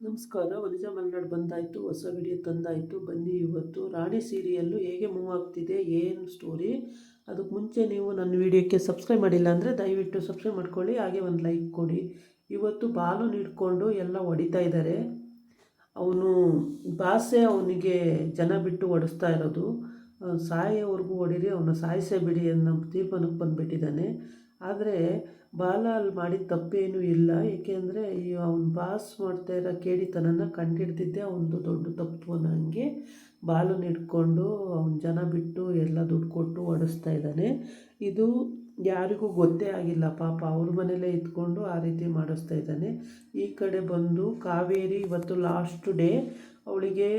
ನಮಸ್ಕಾರ. ವನಿಜಾ ಮಲ್ನಾಡು ಬಂದಾಯಿತು, ಹೊಸ ವಿಡಿಯೋ ತಂದಾಯಿತು. ಬನ್ನಿ ಇವತ್ತು ರಾಣಿ ಸೀರಿಯಲ್ಲು ಹೇಗೆ ಮೂವ್ ಆಗ್ತಿದೆ, ಏನು ಸ್ಟೋರಿ. ಅದಕ್ಕೆ ಮುಂಚೆ ನೀವು ನನ್ನ ವಿಡಿಯೋಕ್ಕೆ ಸಬ್ಸ್ಕ್ರೈಬ್ ಮಾಡಿಲ್ಲ ಅಂದರೆ ದಯವಿಟ್ಟು ಸಬ್ಸ್ಕ್ರೈಬ್ ಮಾಡ್ಕೊಳ್ಳಿ, ಹಾಗೆ ಒಂದು ಲೈಕ್ ಕೊಡಿ. ಇವತ್ತು ಬಾಲು ಹಿಡ್ಕೊಂಡು ಎಲ್ಲ ಹೊಡಿತಾ ಇದ್ದಾರೆ. ಅವನು ಬಾಸೆ ಅವನಿಗೆ ಜನ ಬಿಟ್ಟು ಹೊಡಿಸ್ತಾ ಇರೋದು. ಸಾಯೋವರೆಗೂ ಹೊಡೀರಿ, ಅವನ್ನ ಸಾಯಿಸೇ ಬಿಡಿ ಅನ್ನೋ ತೀರ್ಮಾನಕ್ಕೆ ಬಂದುಬಿಟ್ಟಿದ್ದಾನೆ. ಆದರೆ ಬಾಲ ಅಲ್ಲಿ ಮಾಡಿದ ತಪ್ಪೇನೂ ಇಲ್ಲ, ಏಕೆಂದರೆ ಅವ್ನು ಬಾಸ್ ಮಾಡ್ತಾ ಇರೋ ಕೇಡಿತನನ ಕಂಡಿಡ್ದಿದ್ದೆ ಅವನದು ದೊಡ್ಡ ತಪ್ಪು. ನನಗೆ ಬಾಲನ್ನ ಹಿಡ್ಕೊಂಡು ಅವ್ನ ಜನ ಬಿಟ್ಟು ಎಲ್ಲ ದುಡ್ಡು ಕೊಟ್ಟು ಹೊಡಿಸ್ತಾ ಇದ್ದಾನೆ. ಇದು ಯಾರಿಗೂ ಗೊತ್ತೇ ಆಗಿಲ್ಲ ಪಾಪ, ಅವ್ರ ಮನೇಲೇ ಇದ್ಕೊಂಡು ಆ ರೀತಿ ಮಾಡಿಸ್ತಾ ಇದ್ದಾನೆ. ಈ ಕಡೆ ಬಂದು ಕಾವೇರಿ ಇವತ್ತು ಲಾಸ್ಟ್ ಡೇ, ಅವಳಿಗೆ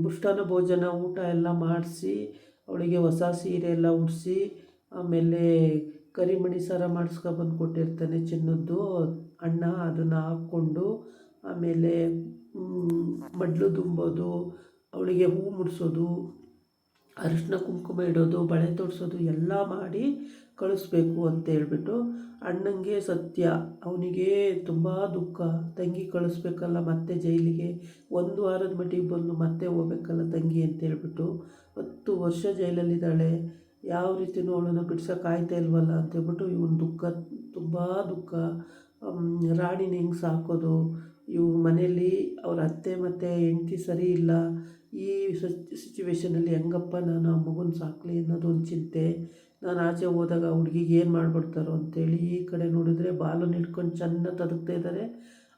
ಮೃಷ್ಟಾನ್ನ ಭೋಜನ ಊಟ ಎಲ್ಲ ಮಾಡಿಸಿ, ಅವಳಿಗೆ ಹೊಸ ಸೀರೆ ಎಲ್ಲ ಉಡಿಸಿ, ಆಮೇಲೆ ಕರಿಮಣಿ ಸರ ಮಾಡಿಸ್ಕೊಬಂದು ಕೊಟ್ಟಿರ್ತಾನೆ ಚಿನ್ನದ್ದು ಅಣ್ಣ, ಅದನ್ನು ಹಾಕ್ಕೊಂಡು ಆಮೇಲೆ ಮಡ್ಲು ತುಂಬೋದು, ಅವಳಿಗೆ ಹೂ ಮುಡಿಸೋದು, ಅರಿಶಿನ ಕುಂಕುಮ ಇಡೋದು, ಬಳೆ ತೊಡಿಸೋದು ಎಲ್ಲ ಮಾಡಿ ಕಳಿಸ್ಬೇಕು ಅಂತ ಹೇಳ್ಬಿಟ್ಟು ಅಣ್ಣಂಗೆ ಸತ್ಯ, ಅವನಿಗೆ ತುಂಬ ದುಃಖ. ತಂಗಿ ಕಳಿಸ್ಬೇಕಲ್ಲ ಮತ್ತೆ ಜೈಲಿಗೆ, 1 ವಾರದ ಮಟ್ಟಿಗೆ ಬಂದು ಮತ್ತೆ ಹೋಗ್ಬೇಕಲ್ಲ ತಂಗಿ ಅಂತ ಹೇಳ್ಬಿಟ್ಟು. 10 ವರ್ಷ ಜೈಲಲ್ಲಿದ್ದಾಳೆ, ಯಾವ ರೀತಿಯೂ ಅವಳನ್ನು ಬಿಡ್ಸೋಕ್ಕಾಯ್ತಾ ಇಲ್ವಲ್ಲ ಅಂತೇಳ್ಬಿಟ್ಟು ಇವನು ದುಃಖ, ತುಂಬ ದುಃಖ. ರಾಣಿನ ಹೆಂಗೆ ಸಾಕೋದು, ಇವು ಮನೇಲಿ ಅವ್ರ ಅತ್ತೆ ಮತ್ತು ಹೆಂಡತಿ ಸರಿ ಇಲ್ಲ, ಈ ಸಿಚುವೇಷನಲ್ಲಿ ಹೆಂಗಪ್ಪ ನಾನು ಆ ಮಗುನ ಸಾಕಲಿ ಅನ್ನೋದೊಂದು ಚಿಂತೆ. ನಾನು ಆಚೆ ಹೋದಾಗ ಹುಡುಗಿಗೆ ಏನು ಮಾಡಿಬಿಡ್ತಾರೋ ಅಂತೇಳಿ. ಈ ಕಡೆ ನೋಡಿದ್ರೆ ಬಾಲನ್ನು ಹಿಡ್ಕೊಂಡು ಚೆನ್ನಾಗಿ ತದಕ್ತಾ ಇದ್ದಾರೆ.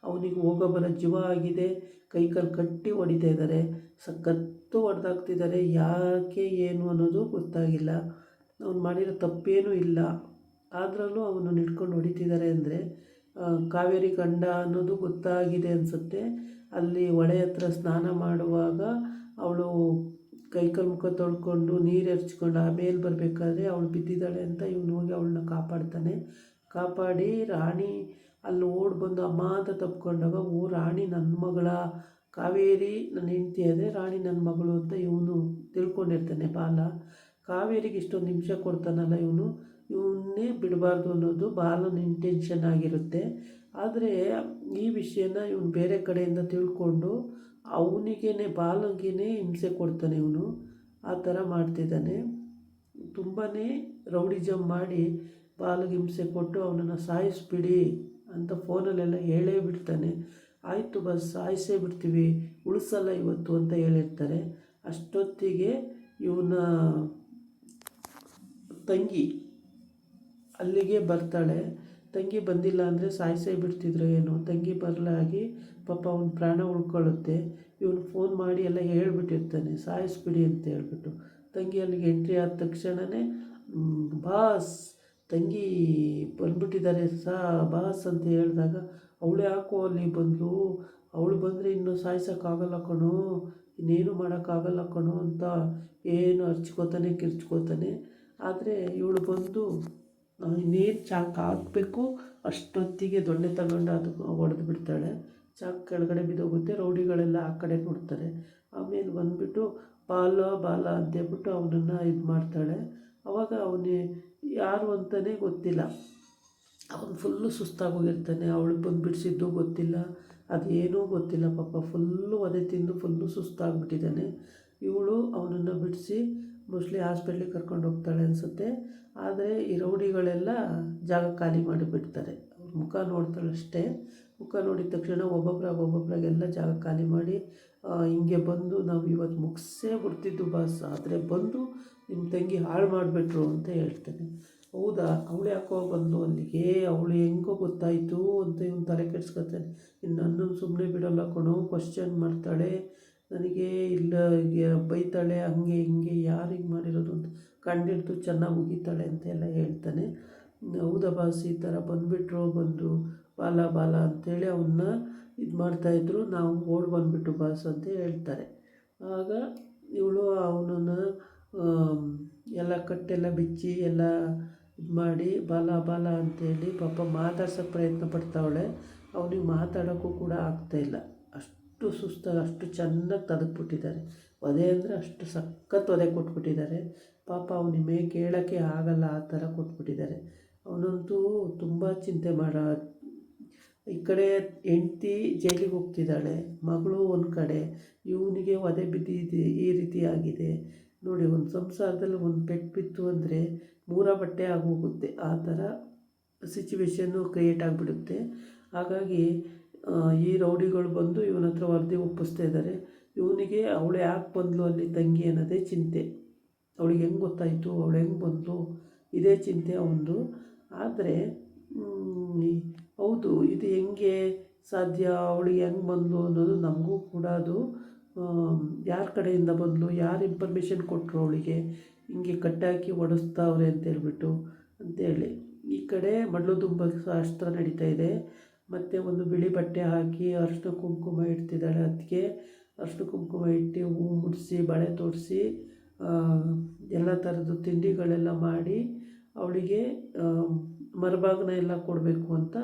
ಅವನಿಗೆ ಹೋಗೋ ಬರೋ ಜೀವ ಆಗಿದೆ, ಕೈಕಾಲು ಕಟ್ಟಿ ಹೊಡಿತಾ ಇದ್ದಾರೆ, ಸಖತ್ತು ಹೊಡೆದಾಕ್ತಿದ್ದಾರೆ. ಯಾಕೆ ಏನು ಅನ್ನೋದು ಗೊತ್ತಾಗಿಲ್ಲ. ಅವ್ನು ಮಾಡಿರೋ ತಪ್ಪೇನೂ ಇಲ್ಲ, ಆದ್ರೂ ಅವನನ್ನು ಹಿಡ್ಕೊಂಡು ಹೊಡಿತಿದ್ದಾರೆ ಅಂದರೆ ಕಾವೇರಿ ಗಂಡ ಅನ್ನೋದು ಗೊತ್ತಾಗಿದೆ ಅನಿಸುತ್ತೆ. ಅಲ್ಲಿ ಹೊಳೆ ಹತ್ರ ಸ್ನಾನ ಮಾಡುವಾಗ ಅವಳು ಕೈಕಾಲು ಮುಖ ತೊಳ್ಕೊಂಡು ನೀರು ಎರಚ್ಕೊಂಡು ಆಮೇಲೆ ಬರಬೇಕಾದ್ರೆ ಅವಳು ಬಿದ್ದಿದ್ದಾಳೆ ಅಂತ ಇವನು ಹೋಗಿ ಅವಳನ್ನ ಕಾಪಾಡ್ತಾನೆ. ಕಾಪಾಡಿ ರಾಣಿ ಅಲ್ಲಿ ಓಡಿ ಬಂದು ಅಮ್ಮ ಅಂತ ತಪ್ಕೊಂಡಾಗ, ಓ ರಾಣಿ ನನ್ನ ಮಗಳ, ಕಾವೇರಿ ನನ್ನ ಹೆಂಡತಿ ಅದೇ ರಾಣಿ ನನ್ನ ಮಗಳು ಅಂತ ಇವನು ತಿಳ್ಕೊಂಡಿರ್ತಾನೆ ಬಾಲ. ಕಾವೇರಿಗೆ ಇಷ್ಟೊಂದು ನಿಮಿಷ ಕೊಡ್ತಾನಲ್ಲ ಇವನ್ನೇ ಬಿಡಬಾರ್ದು ಅನ್ನೋದು ಬಾಲನ ಇಂಟೆನ್ಷನ್ ಆಗಿರುತ್ತೆ. ಆದರೆ ಈ ವಿಷಯನ ಇವನು ಬೇರೆ ಕಡೆಯಿಂದ ತಿಳ್ಕೊಂಡು ಅವನಿಗೇ ಬಾಲಂಗೇ ಹಿಂಸೆ ಕೊಡ್ತಾನೆ. ಇವನು ಆ ಥರ ಮಾಡ್ತಿದ್ದಾನೆ. ತುಂಬಾ ರೌಡಿಜಮ್ ಮಾಡಿ ಬಾಲಿಗೆ ಹಿಂಸೆ ಕೊಟ್ಟು ಅವನನ್ನು ಸಾಯಿಸ್ಬಿಡಿ ಅಂತ ಫೋನಲ್ಲೆಲ್ಲ ಹೇಳೇ ಬಿಡ್ತಾನೆ. ಆಯಿತು ಬಸ್ ಸಾಯಿಸೇ ಬಿಡ್ತೀವಿ, ಉಳಿಸಲ್ಲ ಇವತ್ತು ಅಂತ ಹೇಳಿರ್ತಾರೆ. ಅಷ್ಟೊತ್ತಿಗೆ ಇವನ ತಂಗಿ ಅಲ್ಲಿಗೆ ಬರ್ತಾಳೆ. ತಂಗಿ ಬಂದಿಲ್ಲ ಅಂದರೆ ಸಾಯಿಸೇ ಬಿಡ್ತಿದ್ರು ಏನೋ. ತಂಗಿ ಬರಲಾಗಿ ಪಾಪ ಅವನ ಪ್ರಾಣ ಉಳ್ಕೊಳ್ಳುತ್ತೆ. ಇವನು ಫೋನ್ ಮಾಡಿ ಎಲ್ಲ ಹೇಳ್ಬಿಟ್ಟಿರ್ತಾನೆ ಸಾಯಿಸ್ಬಿಡಿ ಅಂತ ಹೇಳ್ಬಿಟ್ಟು. ತಂಗಿ ಅಲ್ಲಿಗೆ ಎಂಟ್ರಿ ಆದ ತಕ್ಷಣವೇ ಬಾಸ್ ತಂಗಿ ಬಂದ್ಬಿಟ್ಟಿದ್ದಾರೆ ಬಾಸ್ ಅಂತ ಹೇಳಿದಾಗ, ಅವಳು ಯಾಕೋ ಅಲ್ಲಿ ಬಂದಳು, ಅವಳು ಬಂದರೆ ಇನ್ನೂ ಸಾಯಿಸೋಕ್ಕಾಗಲ್ಲ ಕಣೋ, ಇನ್ನೇನು ಮಾಡೋಕ್ಕಾಗಲ್ಲ ಕಣೋ ಅಂತ ಏನು ಅರ್ಚ್ಕೋತಾನೆ ಕಿರ್ಚ್ಕೋತಾನೆ. ಆದರೆ ಇವಳು ಬಂದು ಇನ್ನೇನು ಚಾಕ್ ಹಾಕಬೇಕು ಅಷ್ಟೊತ್ತಿಗೆ ದೊಣ್ಣೆ ತಗೊಂಡು ಅದು ಹೊಡೆದು ಬಿಡ್ತಾಳೆ. ಚಾಕ್ ಕೆಳಗಡೆ ಬಿದ್ದೋಗುತ್ತೆ. ರೌಡಿಗಳೆಲ್ಲ ಆ ಕಡೆ ನೋಡ್ತಾರೆ. ಆಮೇಲೆ ಬಂದುಬಿಟ್ಟು ಬಾಲ ಅಂತೇಳ್ಬಿಟ್ಟು ಅವನನ್ನು ಇದು ಮಾಡ್ತಾಳೆ. ಆವಾಗ ಅವನೇ ಯಾರು ಅಂತಲೇ ಗೊತ್ತಿಲ್ಲ, ಅವನು ಫುಲ್ಲು ಸುಸ್ತಾಗೋಗಿರ್ತಾನೆ. ಅವಳು ಬಂದು ಬಿಡಿಸಿದ್ದು ಗೊತ್ತಿಲ್ಲ, ಅದೇನೂ ಗೊತ್ತಿಲ್ಲ ಪಾಪ. ಫುಲ್ಲು ಒದೆ ತಿಂದು ಫುಲ್ಲು ಸುಸ್ತಾಗ್ಬಿಟ್ಟಿದ್ದಾನೆ. ಇವಳು ಅವನನ್ನು ಬಿಡಿಸಿ ಮೋಸ್ಟ್ಲಿ ಹಾಸ್ಪಿಟ್ಲಿಗೆ ಕರ್ಕೊಂಡು ಹೋಗ್ತಾಳೆ ಅನಿಸುತ್ತೆ. ಆದರೆ ಈ ರೌಡಿಗಳೆಲ್ಲ ಜಾಗ ಖಾಲಿ ಮಾಡಿಬಿಡ್ತಾರೆ. ಅವ್ರ ಮುಖ ನೋಡ್ತಾಳಷ್ಟೇ. ಮುಖ ನೋಡಿದ ತಕ್ಷಣ ಒಬ್ಬೊಬ್ಬರಾಗೆಲ್ಲ ಜಾಗ ಖಾಲಿ ಮಾಡಿ, ಹಿಂಗೆ ಬಂದು ನಾವು ಇವತ್ತು ಮುಗಿಸೇ ಬಿಡ್ತಿದ್ದು ಬಾಸ್, ಆದರೆ ಬಂದು ನಿಮ್ಮ ತಂಗಿ ಹಾಳು ಮಾಡಿಬಿಟ್ರು ಅಂತ ಹೇಳ್ತಾನೆ. ಹೌದಾ, ಅವಳು ಯಾಕೋ ಬಂದು ಅಲ್ಲಿಗೆ, ಅವಳು ಹೆಂಗೋ ಗೊತ್ತಾಯಿತು ಅಂತ ಇವನು ತಲೆ ಕೆಡ್ಸ್ಕೊತಾನೆ. ಇನ್ನು ನನ್ನನ್ನು ಸುಮ್ಮನೆ ಬಿಡೋಲ್ಲ ಕಣೋ, ಕ್ವಶ್ಚನ್ ಮಾಡ್ತಾಳೆ ನನಗೆ, ಇಲ್ಲ ಬೈತಾಳೆ, ಹಂಗೆ ಹಿಂಗೆ ಯಾರು ಹಿಂಗೆ ಮಾಡಿರೋದು ಅಂತ ಕಂಡಿಡ್ದು ಚೆನ್ನಾಗಿ ಉಗಿತಾಳೆ ಅಂತೆಲ್ಲ ಹೇಳ್ತಾನೆ. ಹೌದಾ ಬಾಸ್, ಈ ಥರ ಬಂದು ಬಾಲ ಅಂಥೇಳಿ ಅವನ್ನ ಇದು ಮಾಡ್ತಾಯಿದ್ರು, ನಾವು ಓಡಿ ಬಂದುಬಿಟ್ಟು ಬಾಸ್ ಅಂತ ಹೇಳ್ತಾರೆ. ಆಗ ಇವಳು ಅವನನ್ನು ಎಲ್ಲ ಕಟ್ಟೆಲ್ಲ ಬಿಚ್ಚಿ ಎಲ್ಲ ಇದು ಮಾಡಿ ಬಾಲ ಅಂತೇಳಿ ಪಾಪ ಮಾತಾಡ್ಸೋಕ್ಕೆ ಪ್ರಯತ್ನ ಪಡ್ತಾವಳೆ. ಅವನಿಗೆ ಮಾತಾಡೋಕ್ಕೂ ಕೂಡ ಆಗ್ತಾಯಿಲ್ಲ, ಅಷ್ಟು ಸುಸ್ತಾಗಿ ಅಷ್ಟು ಚೆನ್ನಾಗಿ ತದಕ್ಬಿಟ್ಟಿದ್ದಾರೆ. ಒದೆ ಅಂದರೆ ಅಷ್ಟು ಸಖತ್ ಒದೆ ಕೊಟ್ಬಿಟ್ಟಿದ್ದಾರೆ ಪಾಪ. ಅವನಿಗೆ ಕೇಳೋಕ್ಕೆ ಆಗಲ್ಲ ಆ ಥರ ಕೊಟ್ಬಿಟ್ಟಿದ್ದಾರೆ. ಅವನಂತೂ ತುಂಬ ಚಿಂತೆ ಈ ಕಡೆ ಹೆಂಡ್ತಿ ಜೈಲಿಗೆ ಹೋಗ್ತಿದ್ದಾಳೆ, ಮಗಳು ಒಂದು ಕಡೆ, ಇವನಿಗೆ ಒದೆ ಬಿದ್ದಿದೆ, ಈ ರೀತಿ ಆಗಿದೆ ನೋಡಿ. ಒಂದು ಸಂಸಾರದಲ್ಲಿ ಒಂದು ಪೆಟ್ಟು ಬಿತ್ತು ಅಂದರೆ ಮೂರ ಬಟ್ಟೆ ಆಗೋಗುತ್ತೆ, ಆ ಥರ ಸಿಚುವೇಶನ್ನು ಕ್ರಿಯೇಟ್ ಆಗಿಬಿಡುತ್ತೆ. ಹಾಗಾಗಿ ಈ ರೌಡಿಗಳು ಬಂದು ಇವನ ಹತ್ರ ವರದಿ ಒಪ್ಪಿಸ್ತಾ ಇದ್ದಾರೆ. ಇವನಿಗೆ ಅವಳು ಯಾಕೆ ಬಂದಳು ಅಲ್ಲಿ ತಂಗಿ ಅನ್ನೋದೇ ಚಿಂತೆ, ಅವಳಿಗೆ ಹೆಂಗೆ ಗೊತ್ತಾಯಿತು, ಅವಳು ಹೆಂಗೆ ಬಂದಳು, ಇದೇ ಚಿಂತೆ ಅವನದು. ಆದರೆ ಹೌದು, ಇದು ಹೆಂಗೆ ಸಾಧ್ಯ, ಅವಳಿಗೆ ಹೆಂಗೆ ಬಂದಳು ಅನ್ನೋದು ನಮಗೂ ಕೂಡ ಅದು ಯಾರ ಕಡೆಯಿಂದ ಬಂದಳು, ಯಾರು ಇನ್ಫಾರ್ಮೇಷನ್ ಕೊಟ್ಟರು ಅವಳಿಗೆ ಹಿಂಗೆ ಕಟ್ಟಾಕಿ ಓಡಿಸ್ತಾವ್ರೆ ಅಂತೇಳ್ಬಿಟ್ಟು ಅಂತೇಳಿ. ಈ ಕಡೆ ಮಡ್ಲು ತುಂಬ ಶಾಸ್ತ್ರ ನಡೀತಾ ಇದೆ. ಮತ್ತು ಒಂದು ಬಿಳಿ ಬಟ್ಟೆ ಹಾಕಿ ಅರಿಶಿನ ಕುಂಕುಮ ಇಡ್ತಿದ್ದಾಳೆ ಅದಕ್ಕೆ. ಅರಿಶಿನ ಕುಂಕುಮ ಇಟ್ಟು ಹೂ ಮುಡಿಸಿ ಬಳೆ ತೊಡಿಸಿ ಎಲ್ಲ ಥರದ್ದು ತಿಂಡಿಗಳೆಲ್ಲ ಮಾಡಿ ಅವಳಿಗೆ ಮರಬಾಗಿನ ಎಲ್ಲ ಕೊಡಬೇಕು ಅಂತ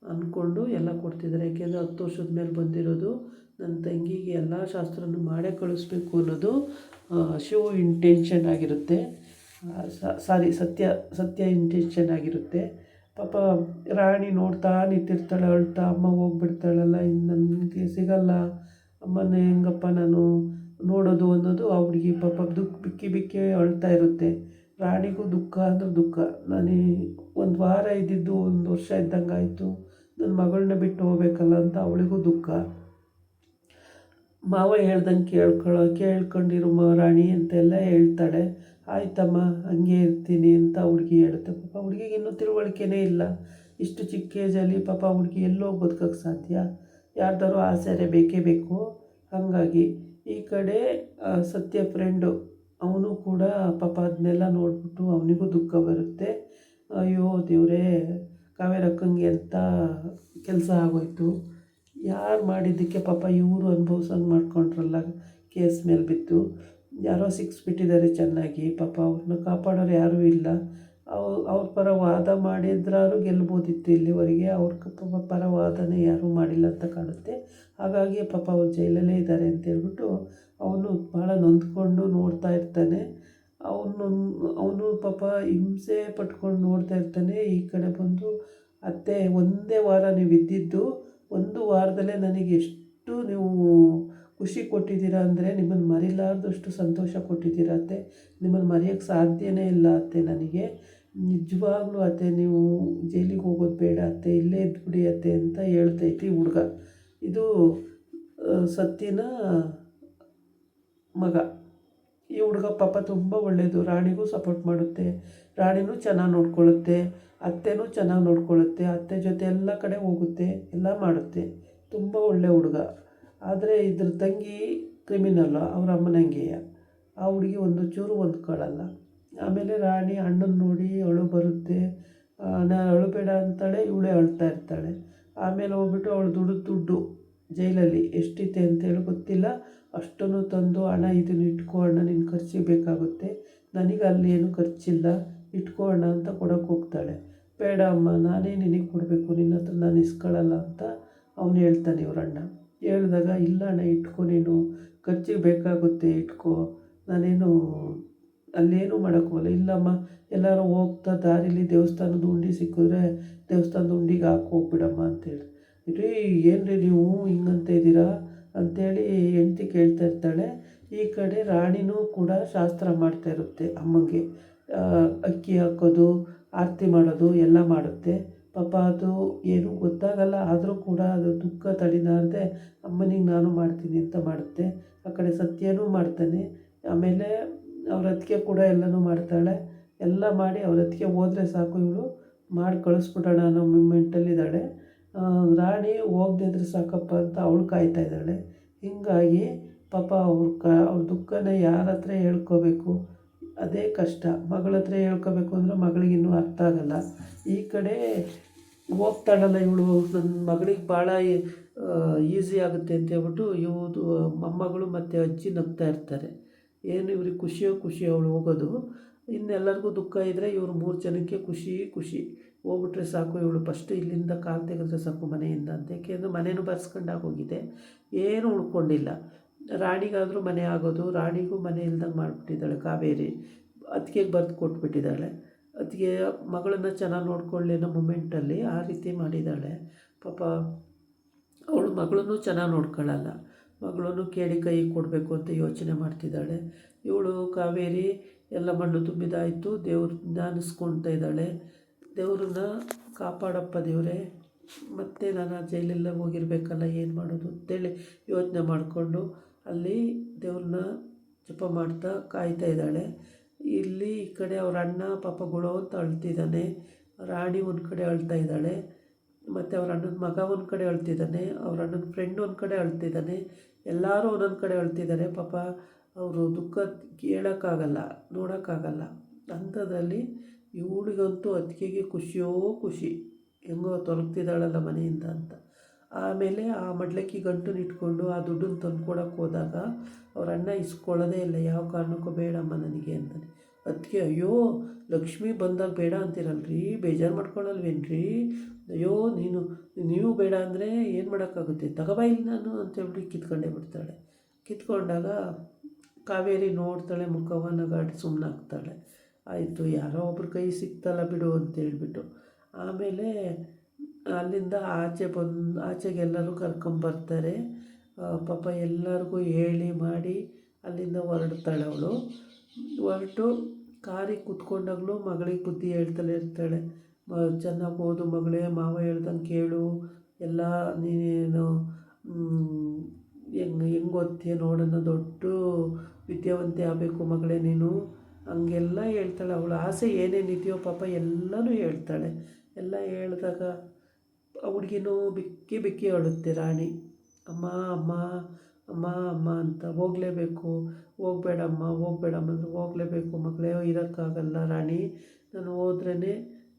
ಅಂದ್ಕೊಂಡು ಎಲ್ಲ ಕೊಡ್ತಿದ್ದಾರೆ. ಯಾಕೆಂದರೆ 10 ವರ್ಷದ ಮೇಲೆ ಬಂದಿರೋದು ನನ್ನ ತಂಗಿಗೆ ಎಲ್ಲ ಶಾಸ್ತ್ರನೂ ಮಾಡೇ ಕಳಿಸ್ಬೇಕು ಅನ್ನೋದು ಶಿವ ಇಂಟೆನ್ಷನ್ ಆಗಿರುತ್ತೆ. ಸತ್ಯ ಇಂಟೆನ್ಷನ್ ಆಗಿರುತ್ತೆ. ಪಾಪ ರಾಣಿ ನೋಡ್ತಾ ನಿಂತಿರ್ತಾಳೆ, ಅಳ್ತಾ, ಅಮ್ಮ ಹೋಗ್ಬಿಡ್ತಾಳಲ್ಲ, ಇನ್ನು ನನಗೆ ಸಿಗಲ್ಲ, ಅಮ್ಮನ ಹೆಂಗಪ್ಪ ನಾನು ನೋಡೋದು ಅನ್ನೋದು ಅವ್ರಿಗೆ ಪಾಪ ಬಿಕ್ಕಿ ಬಿಕ್ಕಿ ಅಳ್ತಾ ಇರುತ್ತೆ. ರಾಣಿಗೂ ದುಃಖ ಅಂದ್ರೆ ದುಃಖ. ನಾನು 1 ವಾರ ಇದ್ದಿದ್ದು 1 ವರ್ಷ ಇದ್ದಂಗೆ ಆಯಿತು, ನನ್ನ ಮಗಳನ್ನ ಬಿಟ್ಟು ಹೋಗ್ಬೇಕಲ್ಲ ಅಂತ ಅವಳಿಗೂ ದುಃಖ. ಮಾವ ಹೇಳ್ದಂಗೆ ಕೇಳ್ಕೊಂಡಿರು ರಾಣಿ ಅಂತೆಲ್ಲ ಹೇಳ್ತಾಳೆ. ಆಯ್ತಮ್ಮ ಹಂಗೆ ಇರ್ತೀನಿ ಅಂತ ಹುಡುಗಿ ಹೇಳುತ್ತೆ. ಪಾಪ ಹುಡುಗಿಗೆ ಇನ್ನೂ ತಿಳುವಳಿಕೆನೇ ಇಲ್ಲ. ಇಷ್ಟು ಚಿಕ್ಕ ಏಜಲ್ಲಿ ಪಾಪ ಹುಡುಗಿ ಎಲ್ಲೋಗಿ ಬದುಕೋಕ್ಕೆ ಸಾಧ್ಯ, ಯಾರ್ದಾರು ಆಸರೆ ಬೇಕೇ ಬೇಕು. ಹಾಗಾಗಿ ಈ ಕಡೆ ಸತ್ಯ ಫ್ರೆಂಡು ಅವನು ಕೂಡ ಪಾಪ ಅದನ್ನೆಲ್ಲ ನೋಡಿಬಿಟ್ಟು ಅವನಿಗೂ ದುಃಖ ಬರುತ್ತೆ. ಅಯ್ಯೋ ದೇವರೇ, ಕಾವೇರಕ್ಕಂಗೆ ಅಂತ ಕೆಲಸ ಆಗೋಯ್ತು, ಯಾರು ಮಾಡಿದ್ದಕ್ಕೆ ಪಾಪ ಇವರು ಅನುಭವಿಸಂಗೆ ಮಾಡ್ಕೊಂಡ್ರಲ್ಲ, ಕೇಸ್ ಮೇಲೆ ಬಿದ್ದು ಯಾರೋ ಸಿಕ್ಸ್ಬಿಟ್ಟಿದ್ದಾರೆ ಚೆನ್ನಾಗಿ. ಪಾಪ ಅವ್ರನ್ನ ಕಾಪಾಡೋರು ಯಾರೂ ಇಲ್ಲ. ಅವ್ರ ಪರ ವಾದ ಮಾಡಿದ್ರಾರು ಗೆಲ್ಬೋದಿತ್ತು ಇಲ್ಲಿವರೆಗೆ. ಅವ್ರ ಪರ ವಾದನೆ ಯಾರೂ ಮಾಡಿಲ್ಲ ಅಂತ ಕಾಣುತ್ತೆ. ಹಾಗಾಗಿ ಪಾಪ ಅವ್ರು ಜೈಲಲ್ಲೇ ಇದ್ದಾರೆ ಅಂತೇಳ್ಬಿಟ್ಟು ಅವನು ಭಾಳ ನೊಂದ್ಕೊಂಡು ನೋಡ್ತಾ ಇರ್ತಾನೆ. ಅವನು ಪಾಪ ಹಿಂಸೆ ಪಟ್ಕೊಂಡು ನೋಡ್ತಾ ಇರ್ತಾನೆ. ಈ ಕಡೆ ಬಂದು ಅತ್ತೆ, ಒಂದೇ ವಾರ ನೀವು ಇದ್ದಿದ್ದು, 1 ವಾರದಲ್ಲೇ ನನಗೆ ಎಷ್ಟು ನೀವು ಖುಷಿ ಕೊಟ್ಟಿದ್ದೀರಾ ಅಂದರೆ, ನಿಮ್ಮನ್ನು ಮರಿಲಾರ್ದಷ್ಟು ಸಂತೋಷ ಕೊಟ್ಟಿದ್ದೀರ ಅತ್ತೆ, ನಿಮ್ಮನ್ನು ಮರೆಯೋಕ್ಕೆ ಸಾಧ್ಯನೇ ಇಲ್ಲ ಅತ್ತೆ ನನಗೆ. ನಿಜವಾಗ್ಲೂ ಅತ್ತೆ, ನೀವು ಜೈಲಿಗೆ ಹೋಗೋದು ಬೇಡ ಅತ್ತೆ, ಇಲ್ಲೇ ಇದ್ಬಿಡಿ ಅತ್ತೆ ಅಂತ ಹೇಳ್ತೈತಿ ಹುಡುಗ. ಇದು ಸತ್ಯನ ಮಗ. ಈ ಹುಡುಗ ಪಾಪ ತುಂಬ ಒಳ್ಳೆಯದು, ರಾಣಿಗೂ ಸಪೋರ್ಟ್ ಮಾಡುತ್ತೆ, ರಾಣಿನೂ ಚೆನ್ನಾಗಿ ನೋಡ್ಕೊಳ್ಳುತ್ತೆ, ಅತ್ತೆನೂ ಚೆನ್ನಾಗಿ ನೋಡ್ಕೊಳ್ಳುತ್ತೆ, ಅತ್ತೆ ಜೊತೆ ಎಲ್ಲ ಕಡೆ ಹೋಗುತ್ತೆ, ಎಲ್ಲ ಮಾಡುತ್ತೆ. ತುಂಬ ಒಳ್ಳೆ ಹುಡುಗ. ಆದರೆ ಇದ್ರ ತಂಗಿ ಕ್ರಿಮಿನಲ್ಲು, ಅವ್ರ ಅಮ್ಮನಂಗೆಯ. ಆ ಹುಡುಗಿ ಒಂದು ಚೂರು ಹೊಂದ್ಕೊಳ್ಳಲ್ಲ. ಆಮೇಲೆ ರಾಣಿ ಅಣ್ಣನ ನೋಡಿ ಅಳು ಬರುತ್ತೆ. ನಾನು ಅಳುಬೇಡ ಅಂತಾಳೆ, ಇವಳೇ ಅಳ್ತಾ ಇರ್ತಾಳೆ. ಆಮೇಲೆ ಹೋಗ್ಬಿಟ್ಟು ಅವಳು ದುಡ್ಡು ಜೈಲಲ್ಲಿ ಎಷ್ಟಿದೆ ಅಂತೇಳಿ ಗೊತ್ತಿಲ್ಲ, ಅಷ್ಟನ್ನು ತಂದು ಅಣ್ಣ ಇದನ್ನು ಇಟ್ಕೋ ಅಣ್ಣ, ನಿನ್ನ ಖರ್ಚಿಗೆ ಬೇಕಾಗುತ್ತೆ, ನನಗೆ ಅಲ್ಲಿ ಏನು ಖರ್ಚಿಲ್ಲ, ಇಟ್ಕೋ ಅಣ್ಣ ಅಂತ ಕೊಡೋಕೆ ಹೋಗ್ತಾಳೆ. ಬೇಡ ಅಮ್ಮ, ನಾನೇ ನಿನಗೆ ಕೊಡಬೇಕು, ನಿನ್ನ ಹತ್ರ ನಾನು ಇಸ್ಕೊಳ್ಳಲ್ಲ ಅಂತ ಅವನು ಹೇಳ್ತಾನೆ. ಇವ್ರಣ್ಣ ಹೇಳಿದಾಗ, ಇಲ್ಲ ಅಣ್ಣ ಇಟ್ಕೊ, ನೀನು ಖರ್ಚಿಗೆ ಬೇಕಾಗುತ್ತೆ ಇಟ್ಕೋ, ನಾನೇನು ಅಲ್ಲೇನೂ ಮಾಡೋಕ್ಕೋಗಲ್ಲ. ಇಲ್ಲಮ್ಮ, ಎಲ್ಲರೂ ಹೋಗ್ತಾ ದಾರಿಲಿ ದೇವಸ್ಥಾನದ ಉಂಡಿ ಸಿಕ್ಕಿದ್ರೆ ದೇವಸ್ಥಾನದ ಉಂಡಿಗೆ ಹಾಕಿ ಹೋಗ್ಬಿಡಮ್ಮ ಅಂತೇಳಿ. ರೀ ಏನು ರೀ ನೀವು ಹಿಂಗಂತ ಇದ್ದೀರಾ ಅಂಥೇಳಿ ಹೆಂಡ್ತಿ ಕೇಳ್ತಾ ಇರ್ತಾಳೆ. ಈ ಕಡೆ ರಾಣಿನೂ ಕೂಡ ಶಾಸ್ತ್ರ ಮಾಡ್ತಾ ಇರುತ್ತೆ ಅಮ್ಮಂಗೆ. ಅಕ್ಕಿ ಹಾಕೋದು, ಆರತಿ ಮಾಡೋದು ಎಲ್ಲ ಮಾಡುತ್ತೆ. ಪಾಪ ಅದು ಏನೂ ಗೊತ್ತಾಗಲ್ಲ, ಆದರೂ ಕೂಡ ಅದು ದುಃಖ ತಡಿಲಾರದೆ ಅಮ್ಮನಿಗೆ ನಾನು ಮಾಡ್ತೀನಿ ಅಂತ ಮಾಡುತ್ತೆ. ಆ ಕಡೆ ಸತ್ಯನೂ ಮಾಡ್ತಾನೆ. ಆಮೇಲೆ ಅವ್ರ ಅತ್ತಿಗೆ ಕೂಡ ಎಲ್ಲನೂ ಮಾಡ್ತಾಳೆ. ಎಲ್ಲ ಮಾಡಿ ಅವ್ರ ಅತ್ತಿಗೆ ಹೋದರೆ ಸಾಕು, ಇವಳು ಮಾಡಿ ಕಳಿಸ್ಬಿಡೋಣ ಅನ್ನೋ ಮೂಮೆಂಟಲ್ಲಿದ್ದಾಳೆ. ರಾಣಿ ಹೋಗದಿದ್ರೆ ಸಾಕಪ್ಪ ಅಂತ ಅವಳು ಕಾಯ್ತಾ ಇದ್ದಾಳೆ. ಹೀಗಾಗಿ ಪಾಪ ಅವ್ರ ದುಃಖನ ಯಾರ ಹತ್ರ ಹೇಳ್ಕೋಬೇಕು, ಅದೇ ಕಷ್ಟ. ಮಗಳ ಹತ್ರ ಹೇಳ್ಕೋಬೇಕು ಅಂದರೆ ಮಗಳಿಗಿನ್ನೂ ಅರ್ಥ ಆಗೋಲ್ಲ. ಈ ಕಡೆ ಹೋಗ್ತಾಳಲ್ಲ ಇವಳು, ನನ್ನ ಮಗಳಿಗೆ ಭಾಳ ಈಸಿ ಆಗುತ್ತೆ ಅಂತೇಳ್ಬಿಟ್ಟು ಇವ್ದು ಮೊಮ್ಮಗಳು ಮತ್ತು ಅಜ್ಜಿ ನಗ್ತಾ ಇರ್ತಾರೆ. ಏನು ಇವ್ರಿಗೆ ಖುಷಿ ಅವಳು ಹೋಗೋದು. ಇನ್ನೆಲ್ಲರಿಗೂ ದುಃಖ ಇದ್ದರೆ ಇವ್ರು 3 ಜನಕ್ಕೆ ಖುಷಿ ಹೋಗ್ಬಿಟ್ರೆ ಸಾಕು, ಇವಳು ಫಸ್ಟ್ ಇಲ್ಲಿಂದ ಕಾಲು ತೆಗೆದ್ರೆ ಸಾಕು ಮನೆಯಿಂದ ಅಂತ. ಏಕೆಂದರೆ ಮನೇನೂ ಬರ್ಸ್ಕೊಂಡಾಗೋಗಿದೆ, ಏನೂ ಉಳ್ಕೊಂಡಿಲ್ಲ. ರಾಣಿಗಾದರೂ ಮನೆ ಆಗೋದು, ರಾಣಿಗೂ ಮನೆ ಇಲ್ದಂಗೆ ಮಾಡಿಬಿಟ್ಟಿದ್ದಾಳೆ ಕಾವೇರಿ. ಅತ್ತಿಗೆಗೆ ಬರೆದು ಕೊಟ್ಬಿಟ್ಟಿದ್ದಾಳೆ. ಅತ್ತಿಗೆ ಮಗಳನ್ನು ಚೆನ್ನಾಗಿ ನೋಡ್ಕೊಳ್ಳಿ ಅನ್ನೋ ಮೂಮೆಂಟಲ್ಲಿ ಆ ರೀತಿ ಮಾಡಿದ್ದಾಳೆ. ಪಾಪ ಅವಳು ಮಗಳನ್ನು ಚೆನ್ನಾಗಿ ನೋಡ್ಕೊಳ್ಳಲ್ಲ, ಮಗಳನ್ನು ಕೇಳಿ ಕೈ ಕೊಡಬೇಕು ಅಂತ ಯೋಚನೆ ಮಾಡ್ತಿದ್ದಾಳೆ. ಇವಳು ಕಾವೇರಿ ಎಲ್ಲ ಮಣ್ಣು ತುಂಬಿದಾಯಿತು, ದೇವ್ರು ಜ್ಞಾನಿಸ್ಕೊಳ್ತಾ ಇದ್ದಾಳೆ. ದೇವ್ರನ್ನ ಕಾಪಾಡಪ್ಪ ದೇವರೇ, ಮತ್ತೆ ನಾನು ಆ ಜೈಲೆಲ್ಲ ಹೋಗಿರ್ಬೇಕಲ್ಲ, ಏನು ಮಾಡೋದು ಅಂತೇಳಿ ಯೋಚನೆ ಮಾಡಿಕೊಂಡು ಅಲ್ಲಿ ದೇವ್ರನ್ನ ಜಪ ಮಾಡ್ತಾ ಕಾಯ್ತಾ ಇದ್ದಾಳೆ. ಇಲ್ಲಿ ಈ ಕಡೆ ಅವ್ರ ಅಣ್ಣ ಪಾಪ ಗುಳೋ ಅಂತ ಅಳ್ತಿದ್ದಾನೆ, ರಾಣಿ ಒಂದು ಕಡೆ ಅಳ್ತಾ ಇದ್ದಾಳೆ, ಮತ್ತು ಅವ್ರ ಅಣ್ಣನ ಮಗ ಒಂದು ಕಡೆ ಅಳ್ತಿದ್ದಾನೆ, ಅವ್ರ ಅಣ್ಣನ ಫ್ರೆಂಡ್ ಒಂದು ಕಡೆ ಅಳ್ತಿದ್ದಾನೆ, ಎಲ್ಲರೂ ಒಂದೊಂದು ಕಡೆ ಅಳ್ತಿದ್ದಾರೆ. ಪಾಪ ಅವರು ದುಃಖ ಕೇಳೋಕ್ಕಾಗಲ್ಲ, ನೋಡೋಕ್ಕಾಗಲ್ಲ. ಅಂಥದ್ರಲ್ಲಿ ಇವಳಿಗಂತೂ ಅತ್ತಿಗೆಗೆ ಖುಷಿಯೋ ಖುಷಿ, ಹೆಂಗೋ ತೊಲಗ್ತಿದ್ದಾಳಲ್ಲ ಮನೆಯಿಂದ ಅಂತ. ಆಮೇಲೆ ಆ ಮಡ್ಲಕ್ಕಿ ಗಂಟನ್ನು ಇಟ್ಕೊಂಡು ಆ ದುಡ್ಡನ್ನು ತಂದು ಕೊಡೋಕ್ಕೆ ಹೋದಾಗ ಅವ್ರ ಅಣ್ಣ ಇಸ್ಕೊಳ್ಳೋದೇ ಇಲ್ಲ, ಯಾವ ಕಾರಣಕ್ಕೂ ಬೇಡಮ್ಮ ನನಗೆ ಅಂತಾನೆ. ಅದಕ್ಕೆ ಅಯ್ಯೋ ಲಕ್ಷ್ಮಿ ಬಂದಾಗ ಬೇಡ ಅಂತೀರಲ್ರಿ, ಬೇಜಾರು ಮಾಡ್ಕೊಳ್ಳಲ್ವೇನ್ರಿ, ಅಯ್ಯೋ ನೀವು ಬೇಡ ಅಂದರೆ ಏನು ಮಾಡೋಕ್ಕಾಗುತ್ತೆ, ತಗೋಬಾ ಇಲ್ಲಿ ನಾನು ಅಂತೇಳಿ ಕಿತ್ಕೊಂಡೇ ಬಿಡ್ತಾಳೆ. ಕಿತ್ಕೊಂಡಾಗ ಕಾವೇರಿ ನೋಡ್ತಾಳೆ, ಮುಖವ ನಗಾಡಿ ಸುಮ್ಮನಾಗ್ತಾಳೆ. ಆಯಿತು ಯಾರೋ ಒಬ್ರು ಕೈ ಸಿಕ್ತಲ್ಲ ಬಿಡು ಅಂತೇಳ್ಬಿಟ್ಟು. ಆಮೇಲೆ ಅಲ್ಲಿಂದ ಆಚೆಗೆಲ್ಲರೂ ಕರ್ಕೊಂಬರ್ತಾರೆ. ಪಾಪ ಎಲ್ಲರಿಗೂ ಹೇಳಿ ಮಾಡಿ ಅಲ್ಲಿಂದ ಹೊರಡ್ತಾಳೆ ಅವಳು. ಹೊರಟು ಕಾರಿಗೆ ಕೂತ್ಕೊಂಡಾಗಲೂ ಮಗಳಿಗೆ ಬುದ್ಧಿ ಹೇಳ್ತಲೇ ಇರ್ತಾಳೆ. ಚೆನ್ನಾಗಿ ಓದು ಮಗಳೇ, ಮಾವ ಹೇಳ್ದಂಗೆ ಕೇಳು, ಎಲ್ಲ ನೀನು ಹೆಂಗೆ ಓದ್ತೀಯ ನೋಡೋಣ, ದೊಡ್ಡ ವಿದ್ಯಾವಂತೆ ಆಗಬೇಕು ಮಗಳೇ ನೀನು, ಹಂಗೆಲ್ಲ ಹೇಳ್ತಾಳೆ. ಅವಳ ಆಸೆ ಏನೇನಿದೆಯೋ ಪಾಪ ಎಲ್ಲನೂ ಹೇಳ್ತಾಳೆ. ಎಲ್ಲ ಹೇಳಿದಾಗ ಆ ಹುಡುಗಿನೂ ಬಿಕ್ಕಿ ಬಿಕ್ಕಿ ಅಳುತ್ತೆ ರಾಣಿ. ಅಮ್ಮ ಅಮ್ಮ ಅಮ್ಮ ಅಮ್ಮ ಅಂತ. ಹೋಗಬೇಡಮ್ಮ ಅಂದ್ರೆ ಹೋಗಲೇಬೇಕು ಮಗಳೇ, ಇರೋಕ್ಕಾಗಲ್ಲ ರಾಣಿ, ನಾನು ಹೋದ್ರೇ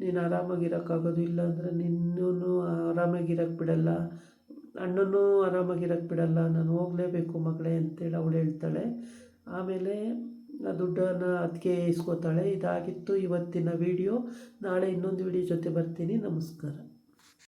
ನೀನು ಆರಾಮಾಗಿರೋಕ್ಕಾಗೋದು, ಇಲ್ಲಾಂದರೆ ನಿನ್ನೂ ಆರಾಮಾಗಿರೋಕ್ಕೆ ಬಿಡಲ್ಲ, ಅಣ್ಣನೂ ಆರಾಮಾಗಿರೋಕ್ಕೆ ಬಿಡಲ್ಲ, ನಾನು ಹೋಗಲೇಬೇಕು ಮಗಳೇ ಅಂತೇಳಿ ಅವಳು ಹೇಳ್ತಾಳೆ. ಆಮೇಲೆ ಆ ದುಡ್ಡನ್ನು ಅದಕ್ಕೆ ಇಸ್ಕೋತಾಳೆ. ಇದಾಗಿತ್ತು ಇವತ್ತಿನ ವಿಡಿಯೋ. ನಾಳೆ ಇನ್ನೊಂದು ವಿಡಿಯೋ ಜೊತೆ ಬರ್ತೀನಿ. ನಮಸ್ಕಾರ.